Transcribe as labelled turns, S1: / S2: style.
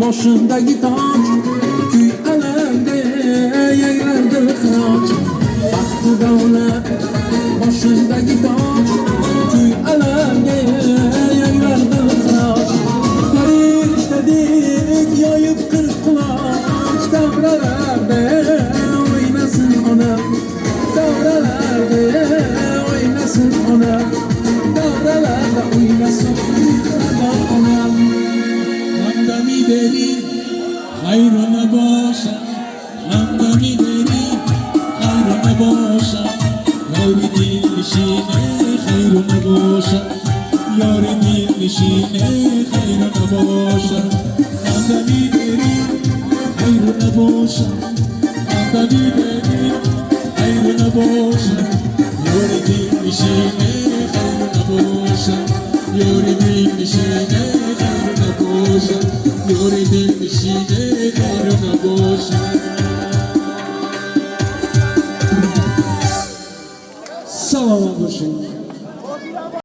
S1: boshimdagi toj kuy alamga yaylardi xiroch baxti davlat boshimdagi toj kuy alamga yaylardi xiroch farishtadek yoyib qirq quloch davralarda o'ynasin onam davralarda o'ynasin onam davralarda o'ynasin onam
S2: همدمی داری خیر نباشد همدمی داری خیر نباشد یاری دل نشینه خیر نباشد یاری دل نشینه خیر نباشد همدمی داری خیر نباشد همدمی داری خیر نباشد یاری دل نشینه خیر نباشد یاری دل نشینه یاری دل نشینه خیر نباشد
S1: salomat bo'lishing.